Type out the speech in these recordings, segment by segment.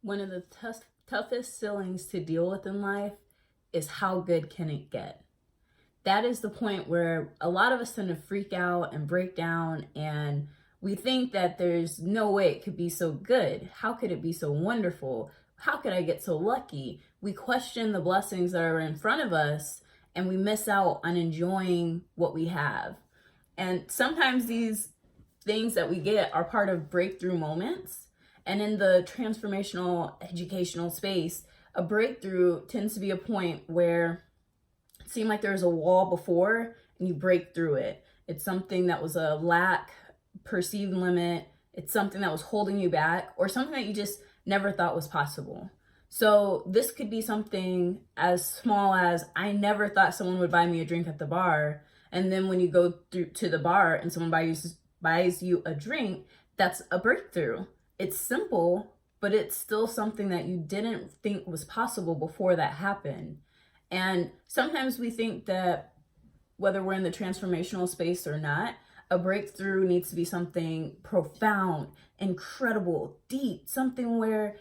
One of the toughest ceilings to deal with in life is how good can it get? That is the point where a lot of us tend to freak out and break down, and we think that there's no way it could be so good. How could it be so wonderful? How could I get so lucky? We question the blessings that are in front of us, and we miss out on enjoying what we have. And sometimes these things that we get are part of breakthrough moments. And in the transformational educational space, a breakthrough tends to be a point where it seemed like there was a wall before and you break through it. It's something that was a lack, perceived limit. It's something that was holding you back, or something that you just never thought was possible. So this could be something as small as, I never thought someone would buy me a drink at the bar. And then when you go through to the bar and someone buys you a drink, that's a breakthrough. It's simple, but it's still something that you didn't think was possible before that happened. And sometimes we think that whether we're in the transformational space or not, a breakthrough needs to be something profound, incredible, deep, something where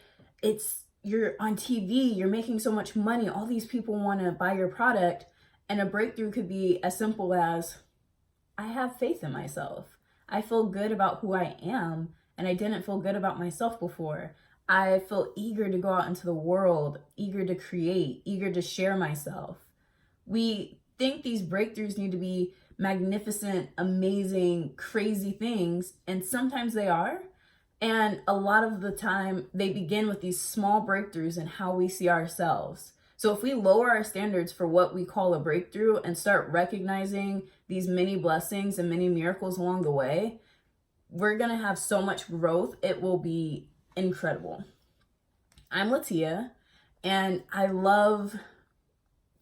you're on TV, you're making so much money, all these people want to buy your product. And a breakthrough could be as simple as, I have faith in myself. I feel good about who I am, and I didn't feel good about myself before. I feel eager to go out into the world, eager to create, eager to share myself. We think these breakthroughs need to be magnificent, amazing, crazy things, and sometimes they are. And a lot of the time, they begin with these small breakthroughs in how we see ourselves. So if we lower our standards for what we call a breakthrough and start recognizing these many blessings and many miracles along the way, we're going to have so much growth. It will be incredible. I'm Latia, and I love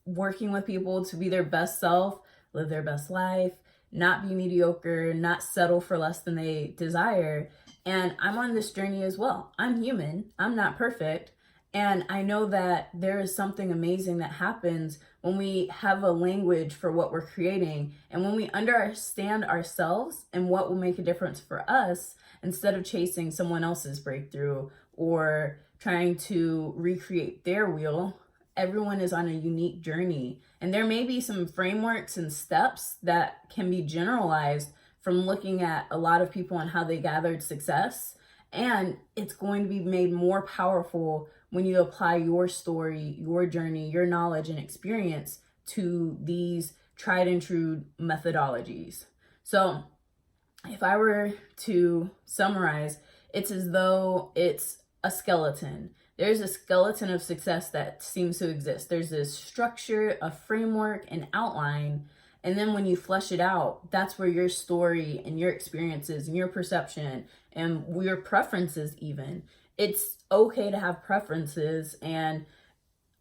working with people to be their best self, live their best life, not be mediocre, not settle for less than they desire. And I'm on this journey as well. I'm human. I'm not perfect. And I know that there is something amazing that happens when we have a language for what we're creating, and when we understand ourselves and what will make a difference for us, instead of chasing someone else's breakthrough or trying to recreate their wheel. Everyone is on a unique journey, and there may be some frameworks and steps that can be generalized from looking at a lot of people and how they gathered success. And it's going to be made more powerful when you apply your story, your journey, your knowledge and experience to these tried and true methodologies. So if I were to summarize, it's as though it's a skeleton. There's a skeleton of success that seems to exist. There's this structure, a framework, an outline. And then when you flesh it out, that's where your story and your experiences and your perception and your preferences even. It's okay to have preferences, and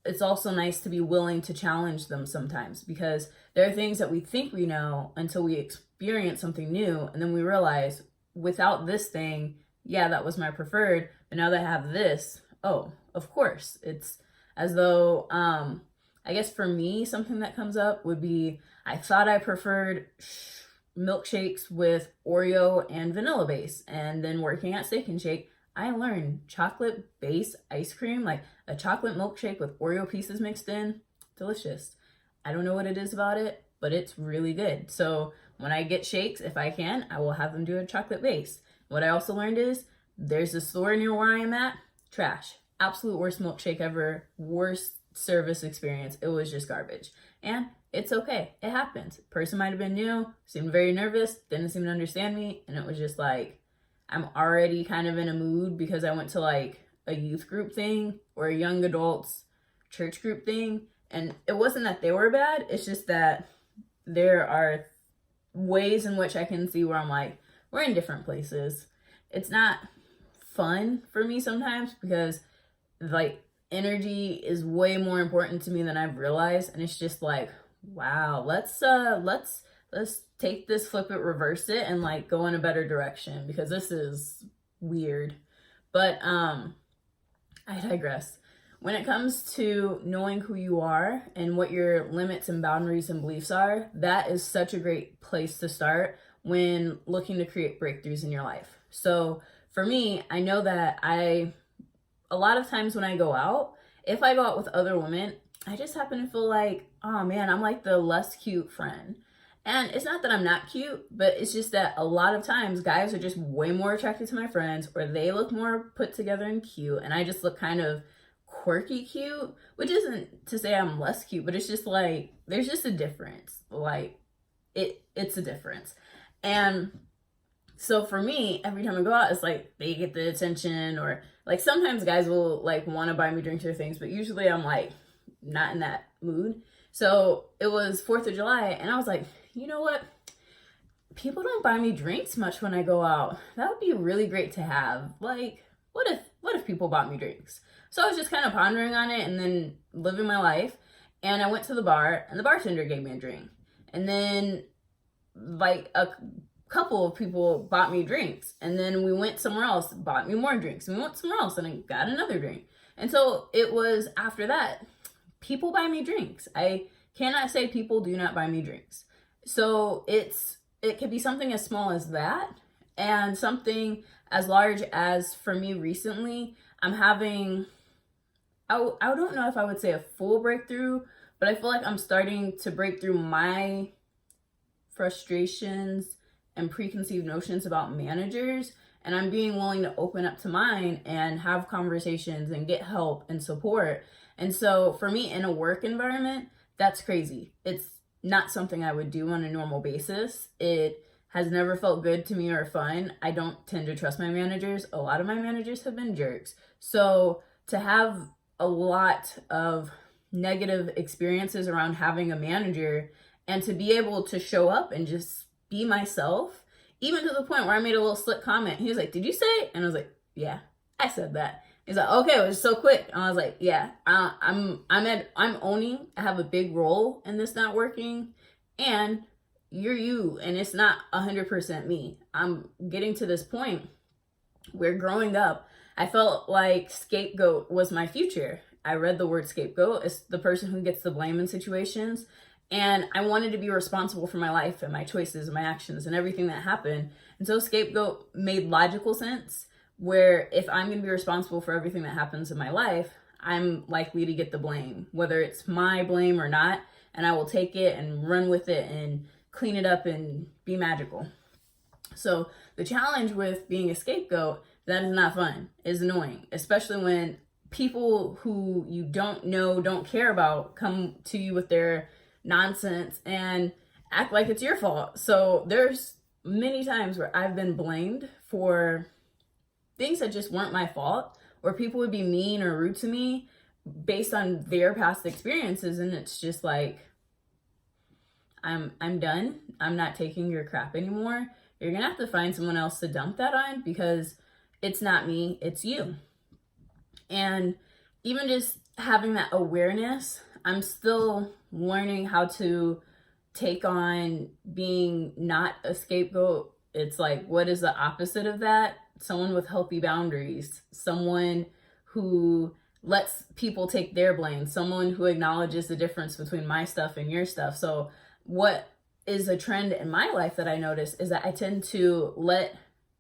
it's also nice to be willing to challenge them sometimes, because there are things that we think we know until we experience something new, and then we realize, without this thing, yeah, that was my preferred, but now that I have this, oh, of course. It's as though, I guess for me, something that comes up would be, I thought I preferred milkshakes with Oreo and vanilla base, and then working at Steak and Shake, I learned chocolate base ice cream, like a chocolate milkshake with Oreo pieces mixed in, delicious. I don't know what it is about it, but it's really good. So when I get shakes, if I can, I will have them do a chocolate base. What I also learned is, there's a store near where I am at, trash. Absolute worst milkshake ever, worst service experience. It was just garbage. And it's okay. It happens. Person might have been new, seemed very nervous, didn't seem to understand me, and it was just like, I'm already kind of in a mood because I went to like a youth group thing or a young adults church group thing. And it wasn't that they were bad. It's just that there are ways in which I can see where I'm like, we're in different places. It's not fun for me sometimes because like energy is way more important to me than I've realized. And it's just like, wow, let's take this, flip it, reverse it, and like go in a better direction, because this is weird. But I digress. When it comes to knowing who you are and what your limits and boundaries and beliefs are, that is such a great place to start when looking to create breakthroughs in your life. So for me, I know that I a lot of times when I go out, if I go out with other women, I just happen to feel like, oh man, I'm like the less cute friend. And it's not that I'm not cute, but it's just that a lot of times guys are just way more attracted to my friends, or they look more put together and cute, and I just look kind of quirky cute, which isn't to say I'm less cute, but it's just like there's just a difference. Like it's a difference. And so for me, every time I go out, it's like they get the attention, or like sometimes guys will like want to buy me drinks or things, but usually I'm like not in that mood. So it was 4th of July, and I was like, you know what? People don't buy me drinks much when I go out. That would be really great to have. Like, what if people bought me drinks? So I was just kind of pondering on it and then living my life. And I went to the bar, and the bartender gave me a drink. And then like a couple of people bought me drinks, and then we went somewhere else, bought me more drinks, and we went somewhere else and I got another drink. And so it was after that, people buy me drinks. I cannot say people do not buy me drinks. So it could be something as small as that, and something as large as, for me recently, I'm having, I don't know if I would say a full breakthrough, but I feel like I'm starting to break through my frustrations and preconceived notions about managers, and I'm being willing to open up to mine and have conversations and get help and support. And so for me, in a work environment, that's crazy. It's not something I would do on a normal basis. It has never felt good to me or fun. I don't tend to trust my managers. A lot of my managers have been jerks. So to have a lot of negative experiences around having a manager, and to be able to show up and just be myself, even to the point where I made a little slick comment. He was like, "Did you say it?" And I was like, "Yeah, I said that." He's like, "Okay, it was so quick." And I was like, "Yeah, I'm owning. I have a big role in this not working, and you're you, and it's not 100% me." I'm getting to this point where growing up, I felt like scapegoat was my future. I read the word scapegoat as the person who gets the blame in situations. And I wanted to be responsible for my life and my choices and my actions and everything that happened. And so scapegoat made logical sense, where if I'm going to be responsible for everything that happens in my life, I'm likely to get the blame, whether it's my blame or not. And I will take it and run with it and clean it up and be magical. So the challenge with being a scapegoat, that is not fun. It's annoying, especially when people who you don't know, don't care about, come to you with their nonsense and act like it's your fault. So there's many times where I've been blamed for things that just weren't my fault, or people would be mean or rude to me based on their past experiences, and it's just like, I'm done. I'm not taking your crap anymore. You're gonna have to find someone else to dump that on, because it's not me, it's you. And even just having that awareness, I'm still learning how to take on being not a scapegoat. It's like, what is the opposite of that? Someone with healthy boundaries, someone who lets people take their blame, someone who acknowledges the difference between my stuff and your stuff. So what is a trend in my life that I notice is that I tend to let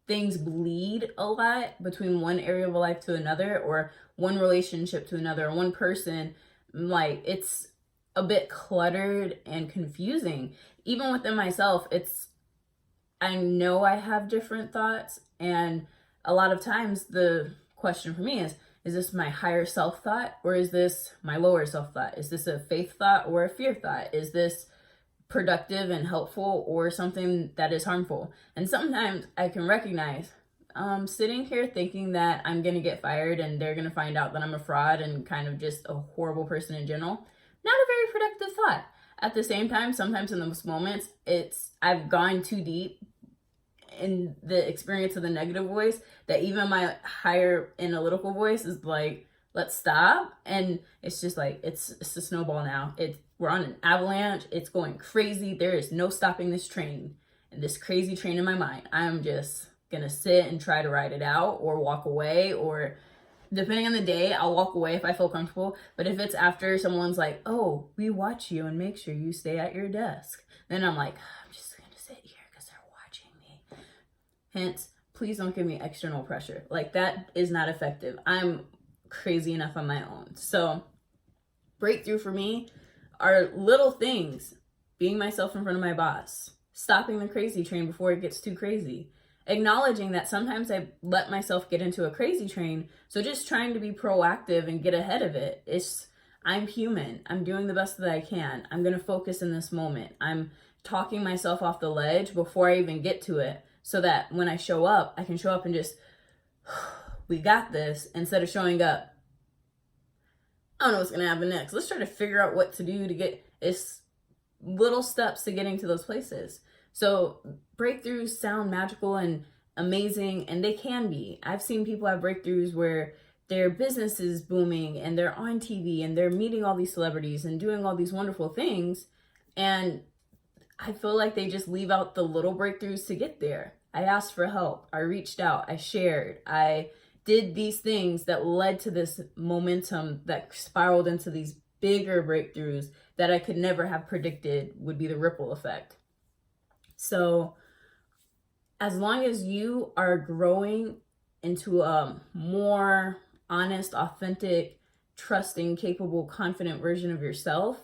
things bleed a lot between one area of life to another, or one relationship to another, or one person. Like, it's a bit cluttered and confusing. Even within myself, I know I have different thoughts, and a lot of times the question for me is this my higher self thought, or is this my lower self thought? Is this a faith thought or a fear thought? Is this productive and helpful, or something that is harmful? And sometimes I can recognize sitting here thinking that I'm gonna get fired and they're gonna find out that I'm a fraud and kind of just a horrible person in general, not a very productive thought. At the same time, sometimes in those moments, I've gone too deep in the experience of the negative voice that even my higher analytical voice is like, let's stop. And it's just like, it's a snowball now. We're on an avalanche. It's going crazy. There is no stopping this train, and this crazy train in my mind. I'm just gonna sit and try to ride it out, or walk away, or depending on the day, I'll walk away if I feel comfortable. But if it's after someone's like, "Oh, we watch you and make sure you stay at your desk," then I'm like, I'm just gonna sit here because they're watching me. Hence, please don't give me external pressure. Like, that is not effective. I'm crazy enough on my own. So breakthrough for me are little things: being myself in front of my boss, stopping the crazy train before it gets too crazy, acknowledging that sometimes I let myself get into a crazy train. So just trying to be proactive and get ahead of it. I'm human. I'm doing the best that I can. I'm going to focus in this moment. I'm talking myself off the ledge before I even get to it, so that when I show up, I can show up and just, we got this, instead of showing up, I don't know what's going to happen next. Let's try to figure out what to do to get, it's little steps to getting to those places. So breakthroughs sound magical and amazing, and they can be. I've seen people have breakthroughs where their business is booming and they're on TV and they're meeting all these celebrities and doing all these wonderful things. And I feel like they just leave out the little breakthroughs to get there. I asked for help. I reached out. I shared. I did these things that led to this momentum that spiraled into these bigger breakthroughs that I could never have predicted would be the ripple effect. So as long as you are growing into a more honest, authentic, trusting, capable, confident version of yourself,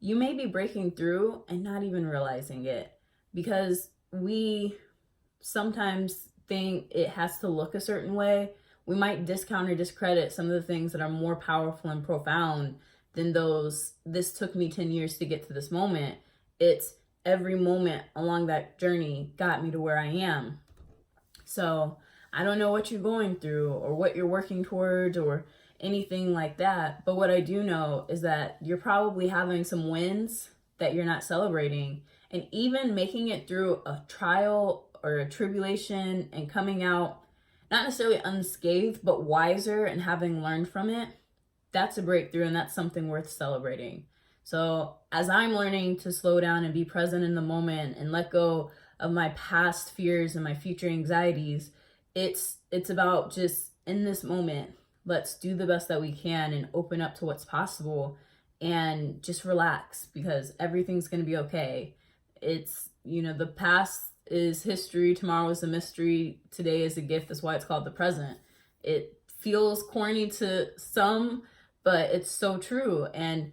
you may be breaking through and not even realizing it, because we sometimes think it has to look a certain way. We might discount or discredit some of the things that are more powerful and profound than those, this took me 10 years to get to this moment. It's every moment along that journey got me to where I am. So I don't know what you're going through or what you're working towards or anything like that. But what I do know is that you're probably having some wins that you're not celebrating. And even making it through a trial or a tribulation and coming out not necessarily unscathed, but wiser and having learned from it, that's a breakthrough, and that's something worth celebrating. So as I'm learning to slow down and be present in the moment and let go of my past fears and my future anxieties, it's about just in this moment, let's do the best that we can and open up to what's possible and just relax, because everything's going to be okay. It's, the past is history, tomorrow is a mystery, today is a gift. That's why it's called the present. It feels corny to some, but it's so true. And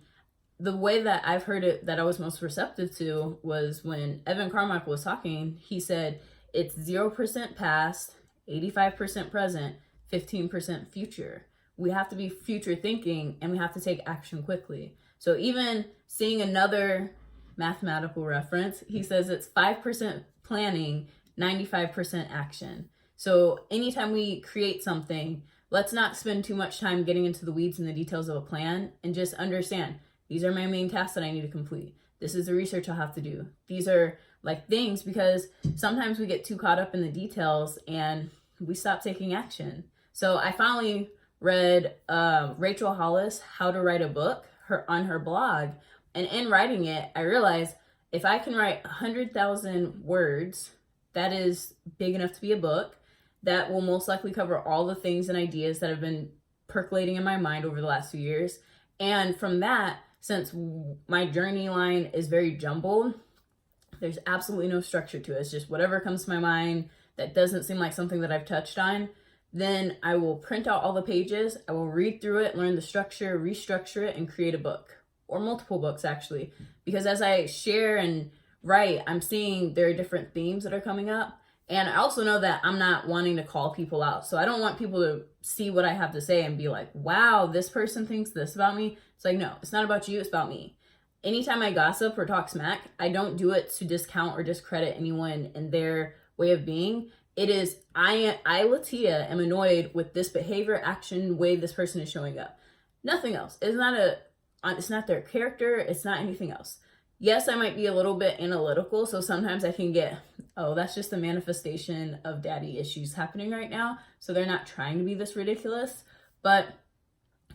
the way that I've heard it, that I was most receptive to, was when Evan Carmichael was talking. He said it's 0% past, 85% present, 15% future. We have to be future thinking, and we have to take action quickly. So even seeing another mathematical reference, he says it's 5% planning, 95% action. So anytime we create something, let's not spend too much time getting into the weeds and the details of a plan, and just understand, these are my main tasks that I need to complete. This is the research I'll have to do. These are like things, because sometimes we get too caught up in the details and we stop taking action. So I finally read Rachel Hollis, How to Write a Book, on her blog. And in writing it, I realized if I can write 100,000 words, that is big enough to be a book. That will most likely cover all the things and ideas that have been percolating in my mind over the last few years. And from that, since my journey line is very jumbled, there's absolutely no structure to it. It's just whatever comes to my mind that doesn't seem like something that I've touched on. Then I will print out all the pages. I will read through it, learn the structure, restructure it, and create a book, or multiple books actually. Because as I share and write, I'm seeing there are different themes that are coming up. And I also know that I'm not wanting to call people out. So I don't want people to see what I have to say and be like, wow, this person thinks this about me. It's like, no, it's not about you, it's about me. Anytime I gossip or talk smack, I don't do it to discount or discredit anyone and their way of being. It is, I, Latia, am annoyed with this behavior, action, way this person is showing up. Nothing else. It's not their character. It's not anything else. Yes, I might be a little bit analytical, so sometimes I can get, oh, that's just a manifestation of daddy issues happening right now, so they're not trying to be this ridiculous. But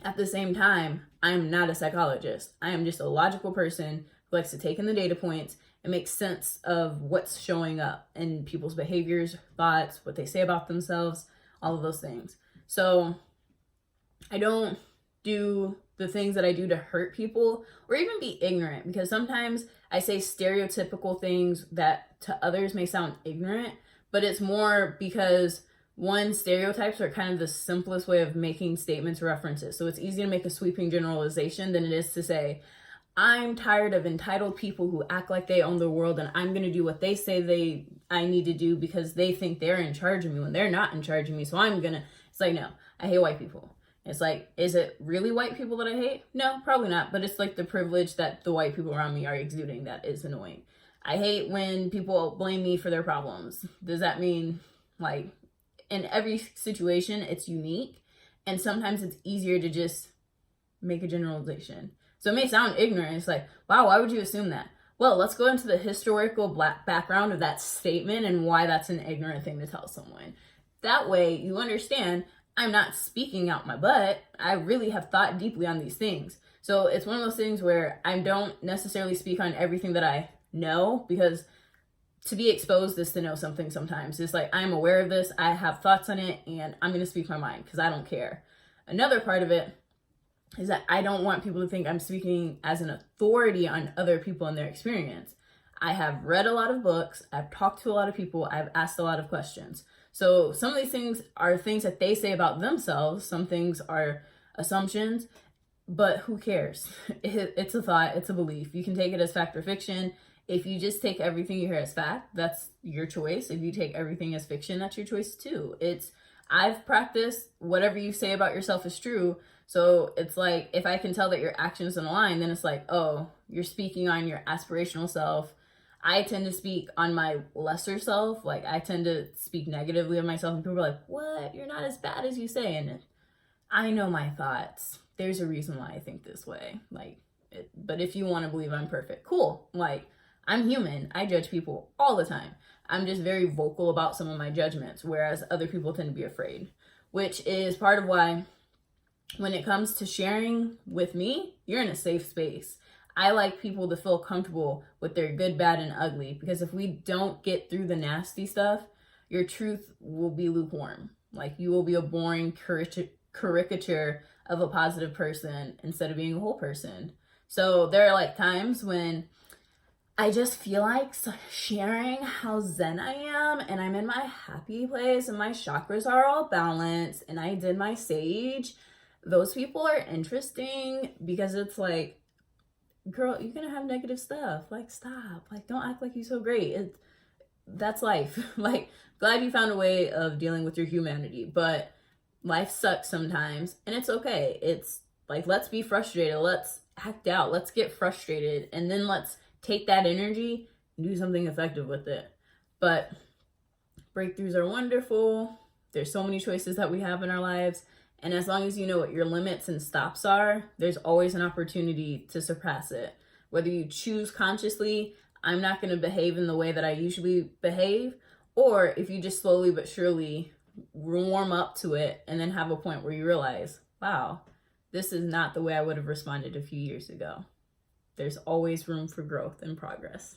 at the same time, I'm not a psychologist. I am just a logical person who likes to take in the data points and make sense of what's showing up in people's behaviors, thoughts, what they say about themselves, all of those things. So I don't do the things that I do to hurt people or even be ignorant, because sometimes I say stereotypical things that to others may sound ignorant, but it's more because One, stereotypes are kind of the simplest way of making statements or references. So it's easy to make a sweeping generalization than it is to say, I'm tired of entitled people who act like they own the world, and I'm going to do what they say I need to do because they think they're in charge of me when they're not in charge of me. So I'm going to, it's like, no, I hate white people. It's like, is it really white people that I hate? No, probably not. But it's like the privilege that the white people around me are exuding that is annoying. I hate when people blame me for their problems. Does that mean, like, in every situation, it's unique. And sometimes it's easier to just make a generalization. So it may sound ignorant. It's like, wow, why would you assume that? Well, let's go into the historical background of that statement and why that's an ignorant thing to tell someone. That way you understand I'm not speaking out my butt. I really have thought deeply on these things. So it's one of those things where I don't necessarily speak on everything that I know, because to be exposed is to know something sometimes. It's like, I'm aware of this, I have thoughts on it, and I'm going to speak my mind because I don't care. Another part of it is that I don't want people to think I'm speaking as an authority on other people and their experience. I have read a lot of books, I've talked to a lot of people, I've asked a lot of questions. So some of these things are things that they say about themselves, some things are assumptions, but who cares? It's a thought, it's a belief. You can take it as fact or fiction. If you just take everything you hear as fact, that's your choice. If you take everything as fiction, that's your choice too. I've practiced whatever you say about yourself is true. So it's like, if I can tell that your actions don't align, then it's like, oh, you're speaking on your aspirational self. I tend to speak on my lesser self. Like, I tend to speak negatively of myself, and people are like, what? You're not as bad as you say. And I know my thoughts. There's a reason why I think this way. But if you want to believe I'm perfect, cool. Like, I'm human. I judge people all the time. I'm just very vocal about some of my judgments, whereas other people tend to be afraid, which is part of why when it comes to sharing with me, you're in a safe space. I like people to feel comfortable with their good, bad, and ugly, because if we don't get through the nasty stuff, your truth will be lukewarm. Like, you will be a boring caricature of a positive person instead of being a whole person. So there are like times when I just feel like sharing how zen I am, and I'm in my happy place and my chakras are all balanced and I did my sage. Those people are interesting because it's like, girl, you're gonna have negative stuff. Like, stop. Like, don't act like you're so great. That's life. Like, glad you found a way of dealing with your humanity, but life sucks sometimes, and it's okay. It's like, let's be frustrated. Let's act out. Let's get frustrated, and then let's take that energy and do something effective with it. But breakthroughs are wonderful. There's so many choices that we have in our lives. And as long as you know what your limits and stops are, there's always an opportunity to surpass it. Whether you choose consciously, I'm not going to behave in the way that I usually behave, or if you just slowly but surely warm up to it and then have a point where you realize, wow, this is not the way I would have responded a few years ago. There's always room for growth and progress.